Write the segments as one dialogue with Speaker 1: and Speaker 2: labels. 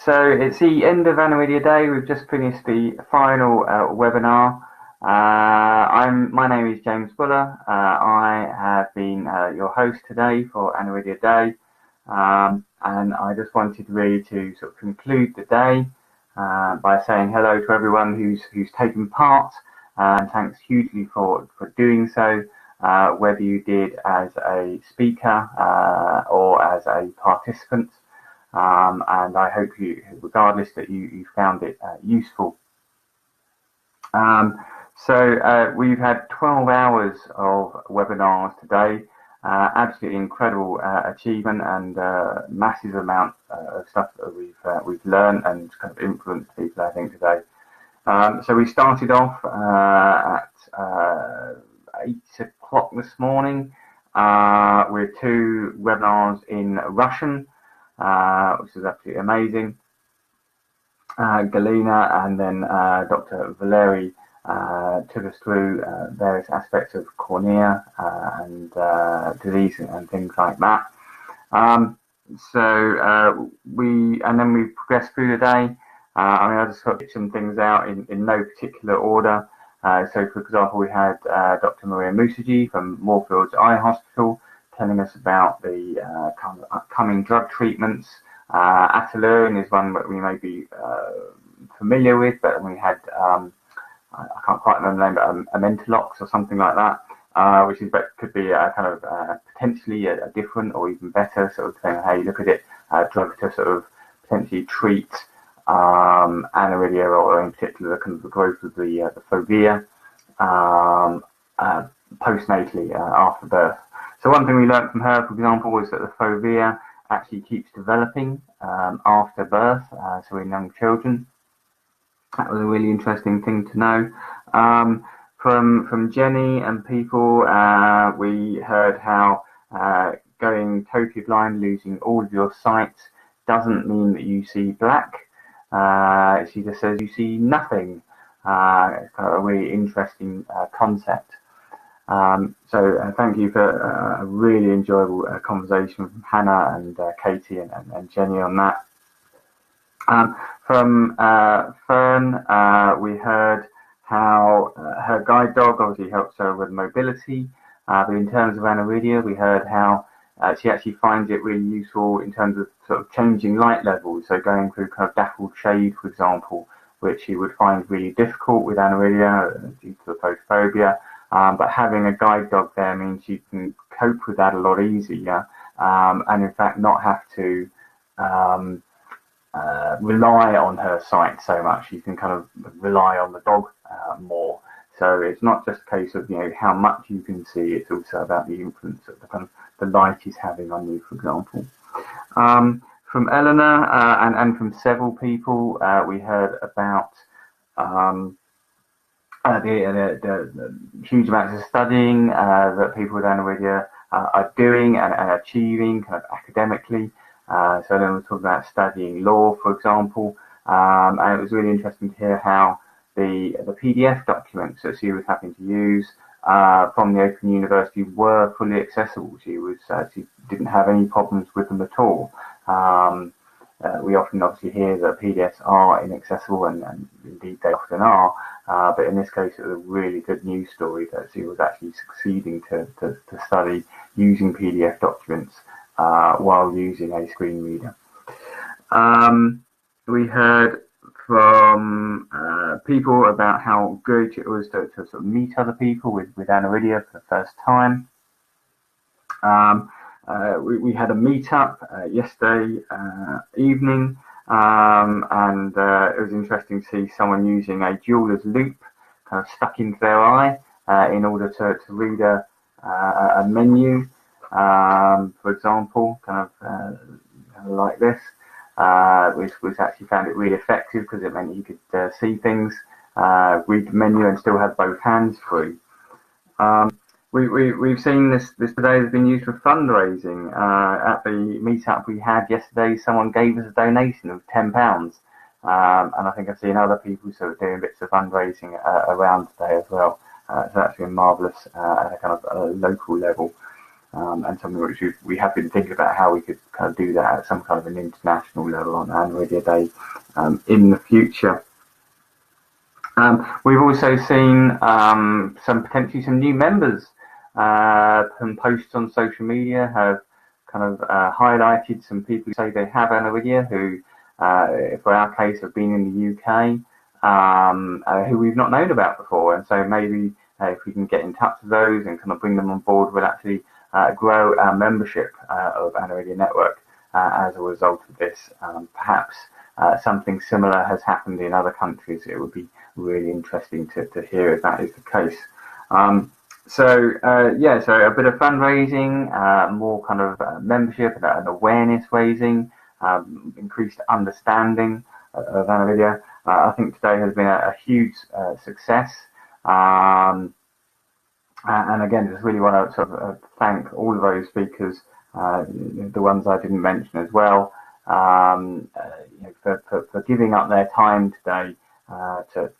Speaker 1: So it's the end of Aniridia Day. We've just finished the final webinar. My name is James Buller. I have been your host today for Aniridia Day, and I just wanted really to sort of conclude the day by saying hello to everyone who's taken part, and thanks hugely for doing so, whether you did as a speaker or as a participant. And I hope regardless, that you found it useful. So we've had 12 hours of webinars today. Absolutely incredible achievement, and massive amount of stuff that we've learned and kind of influenced people, I think, today. So we started off at 8 o'clock this morning with 2 webinars in Russian, which is absolutely amazing. Galina and then Dr. Valeri took us through various aspects of cornea and disease and things like that. So we progressed through the day. I just got some things out in no particular order. So, for example, we had Dr. Maria Musiji from Moorfields Eye Hospital telling us about the kind of upcoming drug treatments. Atolone is one that we may be familiar with, but we had, I can't quite remember the name, but Amentelox or something like that, which could be a kind of potentially a different or even better, sort of depending on how you look at it, drug to sort of potentially treat aniridia, or in particular kind of the growth of the fovea postnatally after birth. So one thing we learned from her, for example, was that the fovea actually keeps developing after birth, so in young children. That was a really interesting thing to know. From Jenny and people, we heard how going totally blind, losing all of your sight, doesn't mean that you see black. She just says you see nothing. It's kind of a really interesting concept. So thank you for a really enjoyable conversation from Hannah and Katie and Jenny on that. From Fern, we heard how her guide dog obviously helps her with mobility, but in terms of aniridia, we heard how she actually finds it really useful in terms of sort of changing light levels, so going through kind of dappled shade, for example, which she would find really difficult with aniridia due to the photophobia. But having a guide dog there means you can cope with that a lot easier, and in fact not have to rely on her sight so much. You can kind of rely on the dog more. So it's not just a case of how much you can see; it's also about the influence that the kind of the light is having on you, for example. From Eleanor and from several people, we heard about the huge amounts of studying that people with aniridia are doing and achieving kind of academically. So then we're talking about studying law, for example, and it was really interesting to hear how the PDF documents that she was having to use from the Open University were fully accessible. She didn't have any problems with them at all. We often obviously hear that PDFs are inaccessible, and indeed they often are, but in this case it was a really good news story that she was actually succeeding to study using PDF documents while using a screen reader. We heard from people about how good it was to sort of meet other people with aniridia for the first time. We had a meetup yesterday evening, and it was interesting to see someone using a jeweler's loop kind of stuck into their eye in order to read a menu, for example, kind of like this, which actually found it really effective because it meant you could see things, read the menu, and still have both hands free. We've seen this today has been used for fundraising. At the meetup we had yesterday, someone gave us a donation of £10, and I think I've seen other people sort of doing bits of fundraising around today as well. So that's been marvellous at a kind of local level. and something which we have been thinking about how we could kind of do that at some kind of an international level on Aniridia Day in the future. We've also seen potentially some new members. Some posts on social media have kind of highlighted some people who say they have Aniridia, who, for our case, have been in the UK, who we've not known about before. And so maybe if we can get in touch with those and kind of bring them on board, we'll actually grow our membership of Aniridia Network as a result of this. Perhaps something similar has happened in other countries. It would be really interesting to hear if that is the case. So a bit of fundraising, more kind of membership and awareness raising, increased understanding of Aniridia. I think today has been a huge success. And again, just really want to sort of thank all of those speakers, the ones I didn't mention as well, for giving up their time today to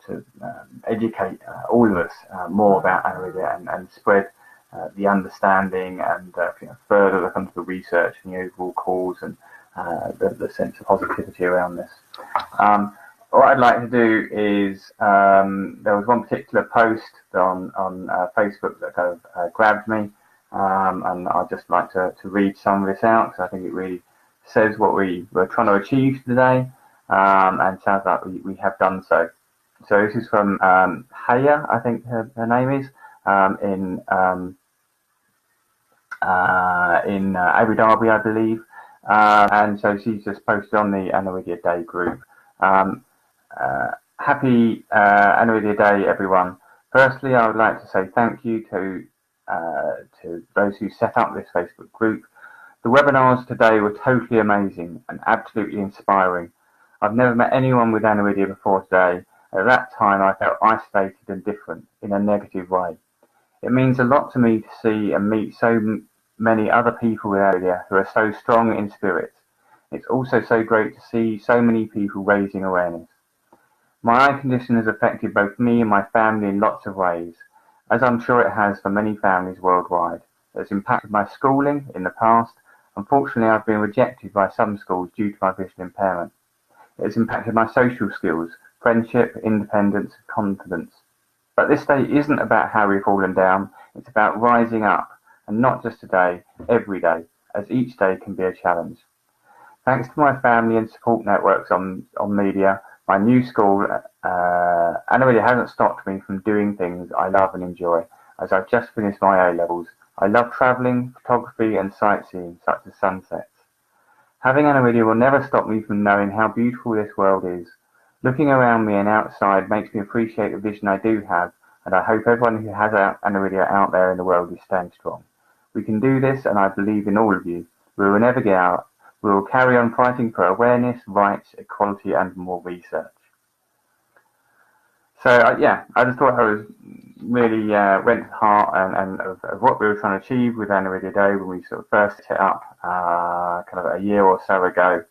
Speaker 1: educate all of us more about Aniridia and spread the understanding and further look into the research and the overall cause and the sense of positivity around this. What I'd like to do is, there was one particular post on Facebook that kind of grabbed me, and I'd just like to read some of this out, because I think it really says what we were trying to achieve today, and sounds like we have done so. So this is from Haya, I think her name is, in Abu Dhabi, I believe, and so she's just posted on the Aniridia Day group. Happy Aniridia Day, everyone. Firstly, I would like to say thank you to those who set up this Facebook group. The webinars today were totally amazing and absolutely inspiring. I've never met anyone with Aniridia before today. At that time, I felt isolated and different in a negative way. It means a lot to me to see and meet so many other people with Aniridia who are so strong in spirit. It's also so great to see so many people raising awareness. My eye condition has affected both me and my family in lots of ways, as I'm sure it has for many families worldwide. It has impacted my schooling in the past. Unfortunately, I've been rejected by some schools due to my vision impairment. It has impacted my social skills, friendship, independence, and confidence. But this day isn't about how we've fallen down. It's about rising up, and not just today, every day, as each day can be a challenge. Thanks to my family and support networks on media, my new school, Aniridia hasn't stopped me from doing things I love and enjoy, as I've just finished my A-levels. I love travelling, photography and sightseeing, such as sunsets. Having Aniridia will never stop me from knowing how beautiful this world is. Looking around me and outside makes me appreciate the vision I do have, and I hope everyone who has Aniridia out there in the world is staying strong. We can do this, and I believe in all of you. We will never get out. We will carry on fighting for awareness, rights, equality, and more research. So I just thought I was really went to the heart and of what we were trying to achieve with Aniridia Day when we sort of first set up kind of a year or so ago.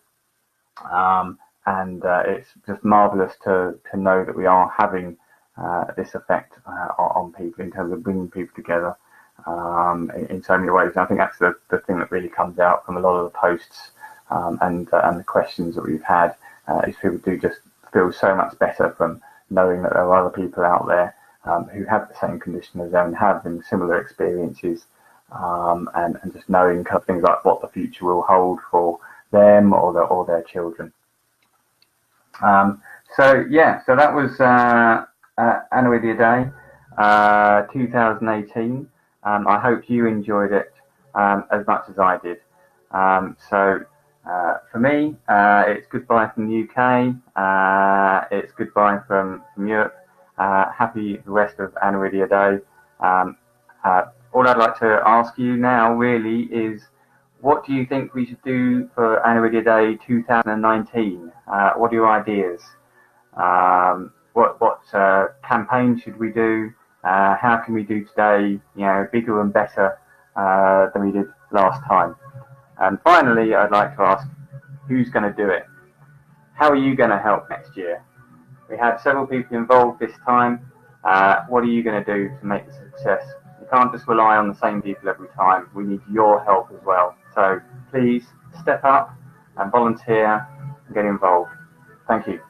Speaker 1: And it's just marvellous to know that we are having this effect on people in terms of bringing people together in so many ways. And I think that's the thing that really comes out from a lot of the posts and the questions that we've had, is people do just feel so much better from knowing that there are other people out there who have the same condition as them and having similar experiences, and just knowing kind of things like what the future will hold for them or their children. So that was Aniridia Day 2018. I hope you enjoyed it as much as I did. For me, it's goodbye from the UK. It's goodbye from Europe. Happy the rest of Aniridia Day. All I'd like to ask you now really is, what do you think we should do for Aniridia Day 2019? What are your ideas? What campaign should we do? How can we do today, bigger and better than we did last time? And finally, I'd like to ask, who's going to do it? How are you going to help next year? We had several people involved this time. What are you going to do to make the success We can't just rely on the same people every time. We need your help as well. So please step up and volunteer and get involved. Thank you.